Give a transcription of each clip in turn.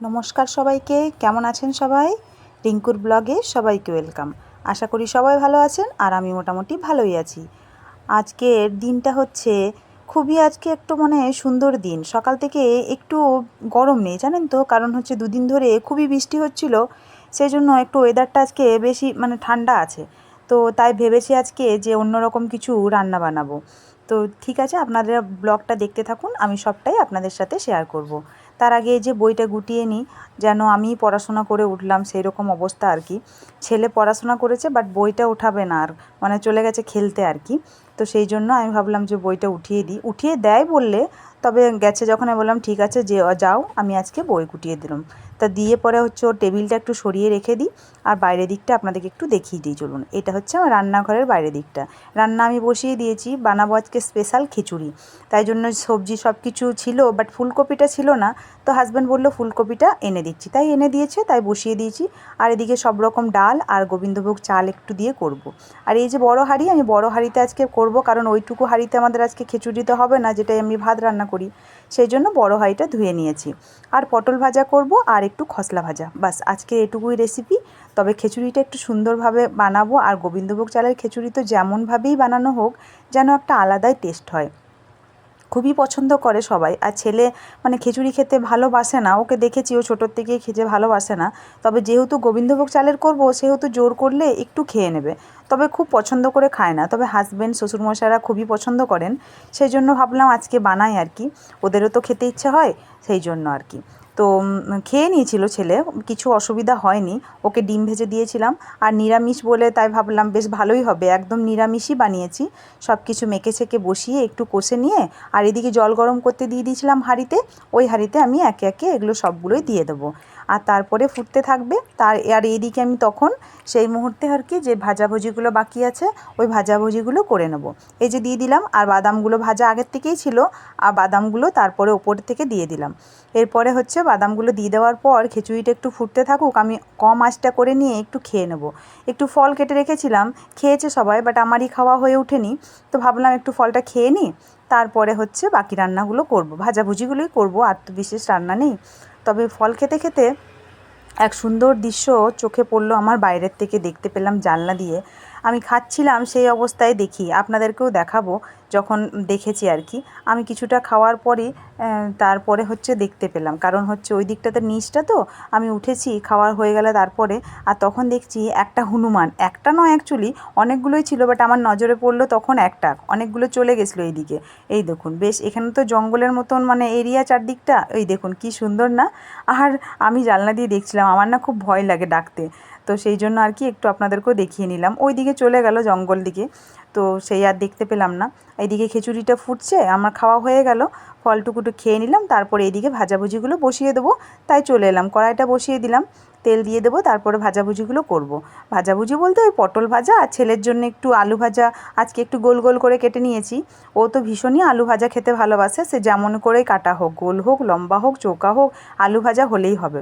নমস্কার সবাইকে, কেমন আছেন সবাই? রিঙ্কুর ব্লগে সবাইকে ওয়েলকাম। আশা করি সবাই ভালো আছেন আর আমি মোটামুটি ভালোই আছি। আজকের দিনটা হচ্ছে খুবই একটু সুন্দর দিন। সকাল থেকে একটু গরম নেই জানেন তো, কারণ হচ্ছে দুদিন ধরে খুবই বৃষ্টি হচ্ছিল, সেই জন্য একটু ওয়েদারটা আজকে বেশি ঠান্ডা আছে। তো তাই ভেবেছি আজকে যে অন্যরকম কিছু রান্না বানাবো। তো ঠিক আছে, আপনারা ব্লগটা দেখতে থাকুন, আমি সবটাই আপনাদের সাথে শেয়ার করব। তার আগে যে বইটা গুটিয়ে নিই, যেন আমি পড়াশোনা করে উঠলাম সেই রকম অবস্থা আর কি। ছেলে পড়াশোনা করেছে বাট বইটা উঠাবে না, আর চলে গেছে খেলতে আর কি। তো সেই জন্য আমি ভাবলাম যে বইটা উঠিয়ে দিই, উঠিয়ে দেয় বললে, তবে গেছে যখন আমি বললাম ঠিক আছে যে যাও, আমি আজকে বই গুটিয়ে দিলাম। তা দিয়ে পরে হচ্ছে ওর টেবিলটা একটু সরিয়ে রেখে দিই, আর বাইরের দিকটা আপনাদেরকে একটু দেখিয়ে দিই চলুন। এটা হচ্ছে আমার রান্নাঘরের বাইরের দিকটা। রান্না আমি বসিয়ে দিয়েছি, বানাবো আজকে স্পেশাল খিচুড়ি। তাই জন্য সবজি সব কিছু ছিল, বাট ফুলকপিটা ছিল না। তো হাজব্যান্ড বললো ফুলকপিটা এনে দিচ্ছি, তাই এনে দিয়েছে, তাই বসিয়ে দিয়েছি। আর এদিকে সব রকম ডাল আর গোবিন্দভোগ চাল একটু দিয়ে করব। আর এই যে বড় হাঁড়ি, আমি বড় হাঁড়িতে আজকে করব, কারণ ওইটুকু হাঁড়িতে আমাদের আজকে খিচুড়িতে হবে না, যেটাই আমি ভাত রান্না করি। সেই জন্য বড় হাঁড়িটা ধুয়ে নিয়েছি। আর পটল ভাজা করব আর একটু খসলা ভাজা, বাস আজকে এটুকুই রেসিপি। তবে খিচুড়িটা একটু সুন্দরভাবে বানাবো, আর গোবিন্দভোগ চালের খিচুড়ি তো যেমনভাবেই বানানো হোক, যেন একটা আলাদাই টেস্ট হয়। খুবই পছন্দ করে সবাই। আর ছেলে খিচুড়ি খেতে ভালোবাসে না, ওকে দেখেছি ও ছোটোর থেকেই খেতে ভালোবাসে না। তবে যেহেতু গোবিন্দভোগ চালের করব, সেহেতু জোর করলে একটু খেয়ে নেবে, তবে খুব পছন্দ করে খায় না। তবে হাজব্যান্ড শ্বশুরমশাইরা খুবই পছন্দ করেন, সেই জন্য ভাবলাম আজকে বানাই আর কি, ওদেরও তো খেতে ইচ্ছে হয়, সেই জন্য আর কি। তো খেয়ে নিয়েছিল ছেলে, কিছু অসুবিধা হয়নি, ওকে ডিম ভেজে দিয়েছিলাম। আর নিরামিষ বলে তাই ভাবলাম বেশ ভালোই হবে, একদম নিরামিষই বানিয়েছি। সব কিছু মেখে ছেঁকে বসিয়ে একটু কষে নিয়ে, আর এদিকে জল গরম করতে দিয়ে দিয়েছিলাম হাঁড়িতে। ওই হাঁড়িতে আমি একে একে এগুলো সবগুলোই দিয়ে দেবো, আর তারপরে ফুটতে থাকবে। আর এইদিকে আমি তখন সেই মুহূর্তে আর কি যে ভাজাভুজিগুলো বাকি আছে, ওই ভাজাভুজিগুলো করে নেব। এই যে দিয়ে দিলাম, আর বাদামগুলো ভাজা আগের থেকেই ছিল, আর বাদামগুলো তারপরে ওপর থেকে দিয়ে দিলাম। এরপরে হচ্ছে বাদামগুলো দিয়ে দেওয়ার পর খিচুড়িটা একটু ফুটতে থাকুক, আমি কম আঁচটা করে নিয়ে একটু খেয়ে নেব। একটু ফল কেটে রেখেছিলাম, খেয়েছে সবাই, বাট আমারই খাওয়া হয়ে ওঠেনি। তো ভাবলাম একটু ফলটা খেয়ে নিই, তারপরে হচ্ছে বাকি রান্নাগুলো করব, ভাজাভুজিগুলোই করব, আর তো বিশেষ রান্না নেই। তবে ফল খেতে খেতে এক সুন্দর দৃশ্য চোখে পড়লো আমার, বাইরের থেকে দেখতে পেলাম জানলা দিয়ে। আমি খাচ্ছিলাম, সেই অবস্থায় দেখি, আপনাদেরকেও দেখাবো যখন দেখেছি আর কি। আমি কিছুটা খাওয়ার পরে তারপরে হচ্ছে দেখতে পেলাম, কারণ হচ্ছে ওই দিকটাতে নিচটা তো, আমি উঠেছি খাওয়ার হয়ে গেলে তারপরে। আর তখন দেখছি একটা হনুমান, একটা নয় অ্যাকচুয়ালি অনেকগুলোই ছিল, বাট আমার নজরে পড়লো তখন একটা, অনেকগুলো চলে গেছিলো এইদিকে। এই দেখুন, বেশ এখানে তো জঙ্গলের মতন এরিয়া চারদিকটা, এই দেখুন কি সুন্দর না। আর আমি জানলা দিয়ে দেখছিলাম, আমার না খুব ভয় লাগে ডাকতে, তো সেই জন্য আর কি একটু আপনাদেরকেও দেখিয়ে নিলাম। ওই দিকে চলে গেল জঙ্গল দিকে, তো সেই আর দেখতে পেলাম না। এইদিকে খিচুড়িটা ফুটছে, আমার খাওয়া হয়ে গেল, ফলটুকুটো খেয়ে নিলাম, তারপরে এইদিকে ভাজাভুজিগুলো বসিয়ে দেবো। তাই চলে এলাম, কড়াইটা বসিয়ে দিলাম, তেল দিয়ে দেবো, তারপরে ভাজাভুজিগুলো করব। ভাজাভুজি বলতে ওই পটল ভাজা, আর ছেলের জন্য একটু আলু ভাজা আজকে একটু গোল গোল করে কেটে নিয়েছি। ও তো ভীষণই আলু ভাজা খেতে ভালোবাসে, সে যেমন করেই কাটা হোক, গোল হোক, লম্বা হোক, চৌকা হোক, আলু ভাজা হলেই হবে।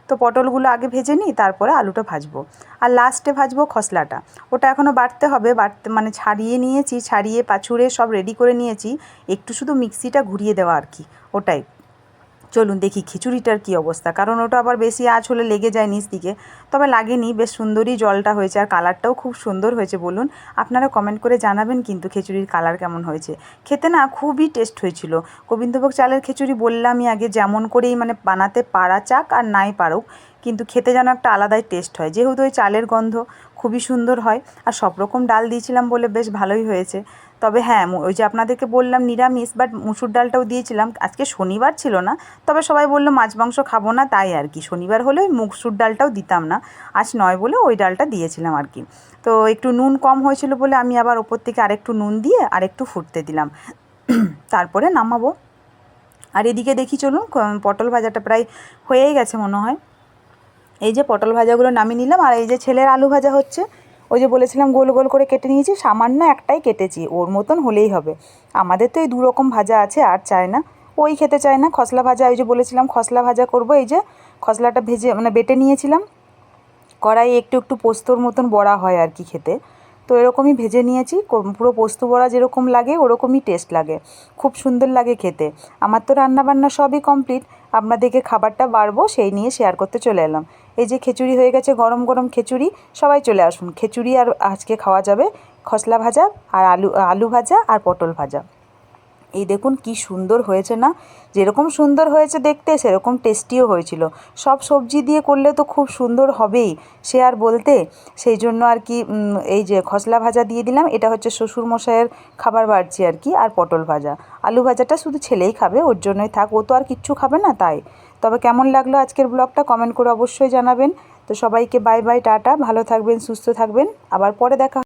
তো পটলগুলো আগে ভেজে নিই, তারপরে আলুটা ভাজবো। আর লাস্টে ভাজবো খসলাটা, ওটা এখনও বাটতে হবে, বাটতে ছাড়িয়ে নিয়েছি, ছাড়িয়ে পাছুড়ে সব রেডি করে নিয়েছি, একটু শুধু মিক্সিটা ঘুরিয়ে দেওয়া আর কি, ওটাই। চলুন দেখি খিচুড়িটার কী অবস্থা, কারণ ওটা আবার বেশি আঁচ হলে লেগে যায় নিচ দিকে। তবে লাগেনি, বেশ সুন্দরই জলটা হয়েছে, আর কালারটাও খুব সুন্দর হয়েছে। বলুন, আপনারা কমেন্ট করে জানাবেন কিন্তু খিচুড়ির কালার কেমন হয়েছে। খেতে না খুবই টেস্ট হয়েছিল। গোবিন্দভোগ চালের খিচুড়ি বললামই আগে, যেমন করেই বানাতে পারা চাক আর নাই পারুক, কিন্তু খেতে যেন একটা আলাদাই টেস্ট হয়, যেহেতু ওই চালের গন্ধ খুবই সুন্দর হয়। আর সব রকম ডাল দিয়েছিলাম বলে বেশ ভালোই হয়েছে। তবে হ্যাঁ, ওই যে আপনাদেরকে বললাম নিরামিষ, বাট মুসুর ডালটাও দিয়েছিলাম, আজকে শনিবার ছিল না। তবে সবাই বললো মাছ মাংস খাবো না, তাই আর কি শনিবার হলে ওই মুসুর ডালটাও দিতাম না, আজ নয় বলে ওই ডালটা দিয়েছিলাম আর কি। তো একটু নুন কম হয়েছিল বলে আমি আবার ওপর থেকে আরেকটু নুন দিয়ে আরেকটু ফুটতে দিলাম, তারপরে নামাবো। আর এদিকে দেখি চলুন, পটল ভাজাটা প্রায় হয়েই গেছে মনে হয়। এই যে পটল ভাজাগুলো নামিয়ে নিলাম, আর এই যে ছেলের আলু ভাজা হচ্ছে। ওই যে বলেছিলাম গোল গোল করে কেটে নিয়েছি, সামান্য একটাই কেটেছি, ওর মতন হলেই হবে। আমাদের তো এই দু রকম ভাজা আছে, আর চায় না, ওই খেতে চায় না। খসলা ভাজা, ওই যে বলেছিলাম খসলা ভাজা করব, এই যে খসলাটা ভেজে বেটে নিয়েছিলাম, কড়াইয়ে একটু একটু পোস্তর মতন বড়া হয় আর কি খেতে। তো এরকমই ভেজে নিয়েছি, পুরো পোস্ত বড়া যেরকম লাগে ওরকমই টেস্ট লাগে, খুব সুন্দর লাগে খেতে। আমার তো রান্নাবান্না সবই কমপ্লিট, আপনাদেরকে খাবারটা বাড়বো সেই নিয়ে শেয়ার করতে চলে এলাম। এই যে খিচুড়ি হয়ে গেছে, গরম গরম খিচুড়ি, সবাই চলে আসুন। খিচুড়ি আর আজকে খাওয়া যাবে খসলা ভাজা আর আলু ভাজা আর পটল ভাজা। এই দেখুন কি সুন্দর হয়েছে না? যেরকম সুন্দর হয়েছে দেখতে সেরকম টেস্টিও হয়েছিল। সব সবজি দিয়ে করলে তো খুব সুন্দর হবেই, সে আর বলতে। সেই জন্য আর কি এই যে খসলা ভাজা দিয়ে দিলাম, এটা হচ্ছে শ্বশুরমশাইয়ের খাবার বাড়ছি আর কি। আর পটল ভাজা, আলু ভাজাটা শুধু ছেলেই খাবে, ওর জন্যই থাক, ও তো আর কিচ্ছু খাবে না তাই। তবে কেমন লাগলো আজকের ব্লগটা কমেন্ট করে অবশ্যই জানাবেন। তো সবাইকে বাই বাই, টাটা, ভালো থাকবেন, সুস্থ থাকবেন, আবার পরে দেখা